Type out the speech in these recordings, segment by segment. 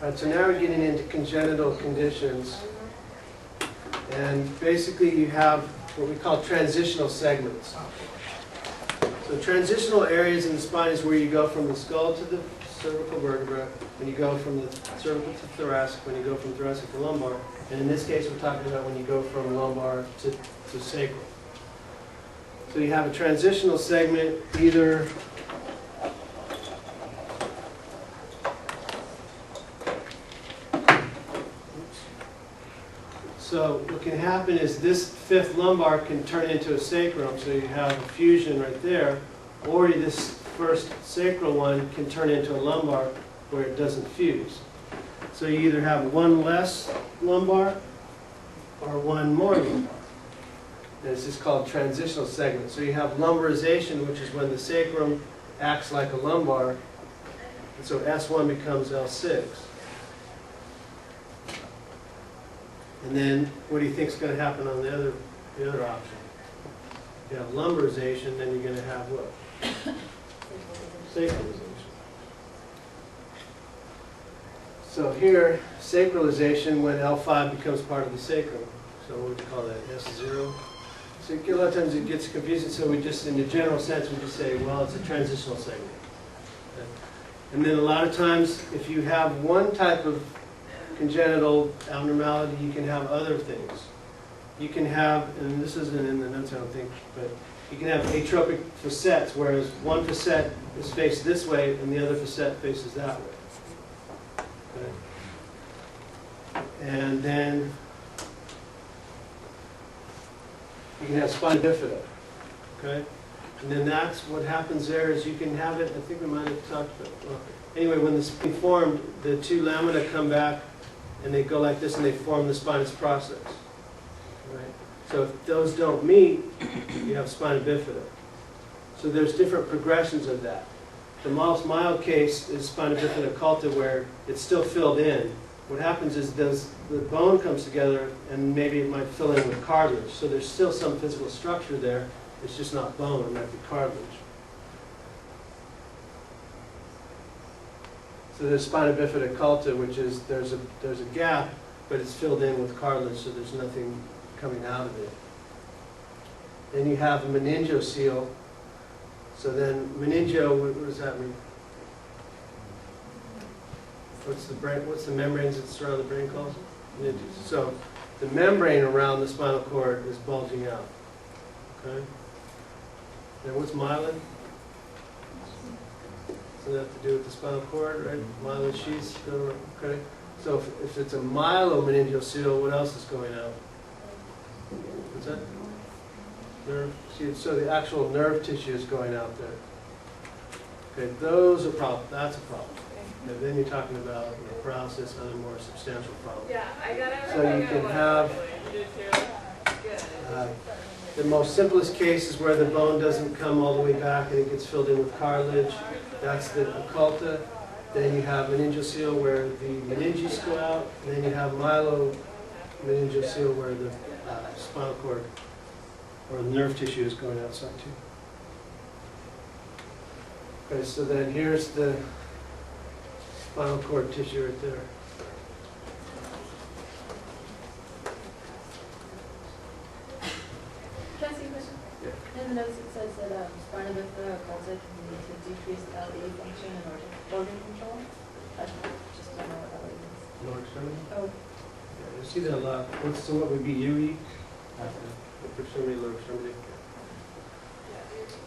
Alright, so now we're getting into congenital conditions. And basically you have what we call transitional segments. So transitional areas in the spine is where you go from the skull to the cervical vertebra, when you go from the cervical to thoracic, when you go from thoracic to lumbar. And in this case we're talking about when you go from lumbar to sacral. So you have a transitional segment either so what can happen is this fifth lumbar can turn into a sacrum, so you have a fusion right there, or this first sacral one can turn into a lumbar where it doesn't fuse. So you either have one less lumbar or one more lumbar. And this is called transitional segment. So you have lumbarization, which is when the sacrum acts like a lumbar, and so S1 becomes L6. And then, what do you think is going to happen on the other option? You have lumbarization, then you're going to have what? Sacralization. So here, sacralization when L5 becomes part of the sacrum. So what would you call that? S0? So a lot of times it gets confusing, so we just, in the general sense, we just say, well, it's a transitional segment. Okay. And then a lot of times, if you have one type of congenital abnormality, you can have other things. You can have, and this isn't in the notes I don't think, but you can have atropic facets, whereas one facet is faced this way and the other facet faces that way. Okay. And then you can have spina bifida. Okay? And then that's what happens there is you can have it, I think we might have talked about, well, anyway, when the spine formed, the two lamina come back and they go like this and they form the spinous process. Right? So if those don't meet, you have spina bifida. So there's different progressions of that. The most mild case is spina bifida occulta where it's still filled in. What happens is the bone comes together and maybe it might fill in with cartilage. So there's still some physical structure there. It's just not bone, it might be cartilage. So there's spina bifida occulta, which is there's a gap, but it's filled in with cartilage, so there's nothing coming out of it. Then you have a meningoceal. So then meningio, what does that mean? What's the brain? What's the membranes that surround the brain called? Meninges. So the membrane around the spinal cord is bulging out. Okay. And what's myelin? Doesn't have to do with the spinal cord, right? Myelin sheaths go. Okay. So if it's a myelomeningeal, what else is going out? What's that? Nerve. See, so the actual nerve tissue is going out there. Okay, those are problems. That's a problem. And then you're talking about paralysis, other more substantial problems. Yeah, I got everything. So you can have the most simplest case is where the bone doesn't come all the way back and it gets filled in with cartilage. That's the occulta. Then you have meningoceal where the meninges go out. And then you have myelomeningeal where the spinal cord or the nerve tissue is going outside too. Okay, so then here's the spinal cord tissue right there. Can I ask you a question? Yeah. In the notes it says that spina bifida occulta can lead to decreased LE function and organ control. I just don't know what LE means. Lower extremity? Oh. Yeah, you see that a lot. So what would be UE? Upper extremity, lower extremity.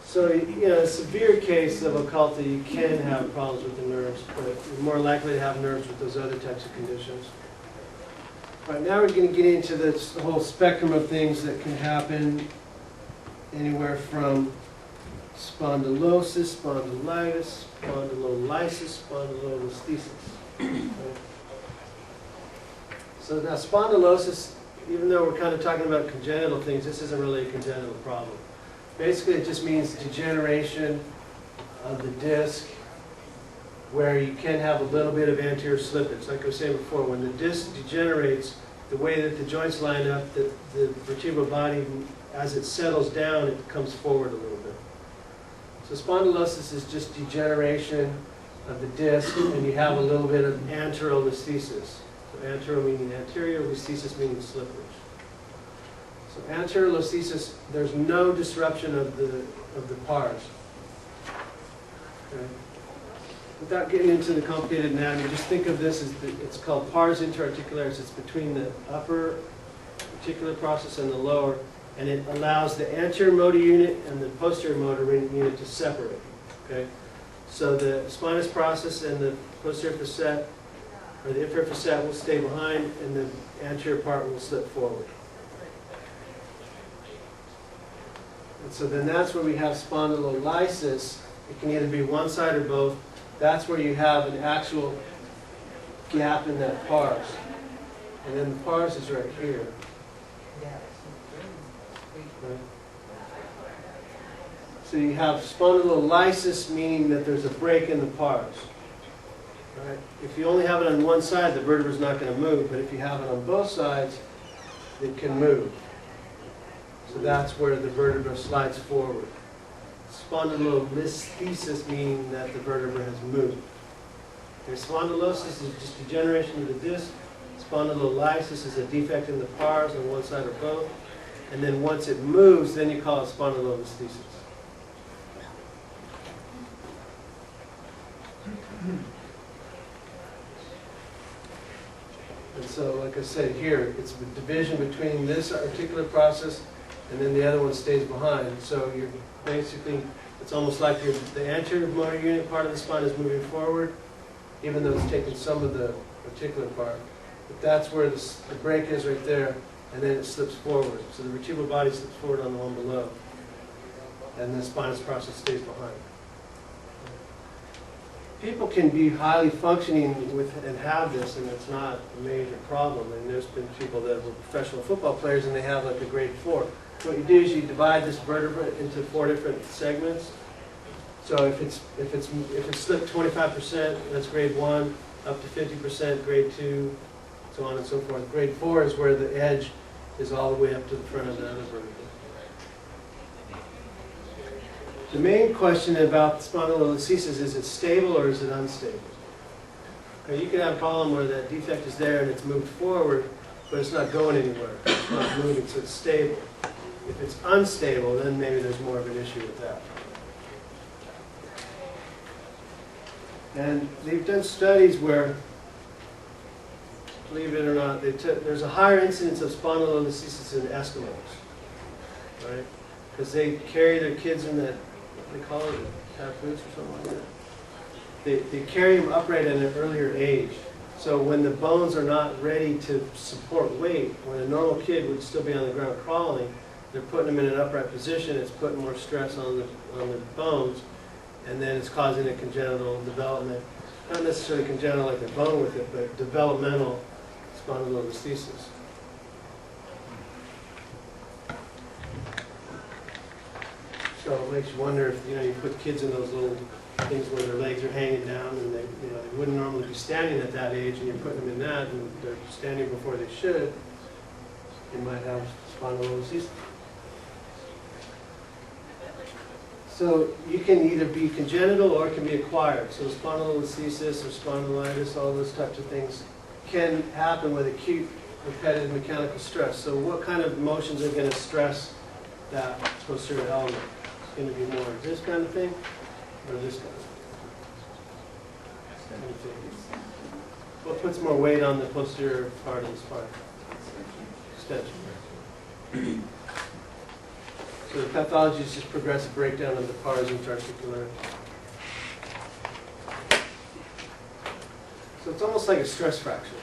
So, you know, a severe case of occulta, you can have problems with the nerves, but you're more likely to have nerves with those other types of conditions. All right, now we're going to get into this whole spectrum of things that can happen anywhere from spondylosis, spondylitis, spondylolysis, spondylolisthesis. So now spondylosis, even though we're kind of talking about congenital things, this isn't really a congenital problem. Basically, it just means degeneration of the disc where you can have a little bit of anterior slippage. Like I was saying before, when the disc degenerates, the way that the joints line up, the vertebral body, as it settles down, it comes forward a little bit. So spondylosis is just degeneration of the disc, and you have a little bit of anterolesthesis. So antero meaning anterior, listhesis meaning slippage. So anterolesthesis, there's no disruption of the pars. Okay. Without getting into the complicated anatomy, just think of this as it's called pars interarticularis. It's between the upper articular process and the lower, and it allows the anterior motor unit and the posterior motor unit to separate. Okay, so the spinous process and the posterior facet or the inferior facet will stay behind, and the anterior part will slip forward. And so then that's where we have spondylolysis. It can either be one side or both. That's where you have an actual gap in that pars. And then the pars is right here. Right? So you have spondylolysis, meaning that there's a break in the pars. Right? If you only have it on one side, the vertebra is not going to move. But if you have it on both sides, it can move. So that's where the vertebra slides forward. Spondylolisthesis, meaning that the vertebra has moved. Okay, spondylosis is just degeneration of the disc. Spondylolysis is a defect in the pars on one side or both. And then once it moves, then you call it spondylolisthesis. And so, like I said here, it's the division between this articular process and then the other one stays behind. So you're basically, it's almost like the anterior motor unit part of the spine is moving forward, even though it's taking some of the articular part. But that's where the break is right there, and then it slips forward. So the vertebral body slips forward on the one below, and the spinous process stays behind. People can be highly functioning with and have this, and it's not a major problem. And there's been people that were professional football players, and they have like a grade 4. What you do is you divide this vertebra into 4 different segments. So if it's slipped 25%, that's grade 1, up to 50%, grade 2, so on and so forth. Grade 4 is where the edge is all the way up to the front of the other vertebra. The main question about spondylolisthesis is it stable or is it unstable? Okay, you can have a problem where that defect is there and it's moved forward, but it's not going anywhere. It's not moving, so it's stable. If it's unstable, then maybe there's more of an issue with that. And they've done studies where, believe it or not, there's a higher incidence of spondylolisthesis in Eskimos, right? Because they carry their kids in that, what do they call it, calf boots or something like that. They carry them upright at an earlier age. So when the bones are not ready to support weight, when a normal kid would still be on the ground crawling, they're putting them in an upright position. It's putting more stress on the bones, and then it's causing a congenital development. Not necessarily congenital like they're bone with it, but developmental spondylolisthesis. So it makes you wonder if you put kids in those little things where their legs are hanging down, and they wouldn't normally be standing at that age, and you're putting them in that, and they're standing before they should. You might have spondylolisthesis. So you can either be congenital or it can be acquired. So spondylolisthesis or spondylitis, all those types of things can happen with acute repetitive mechanical stress. So what kind of motions are going to stress that posterior element? It's going to be more this kind of thing or this kind of thing? What puts more weight on the posterior part of the spine? Extension. So the pathology is just progressive breakdown of the pars interarticularis. So it's almost like a stress fracture.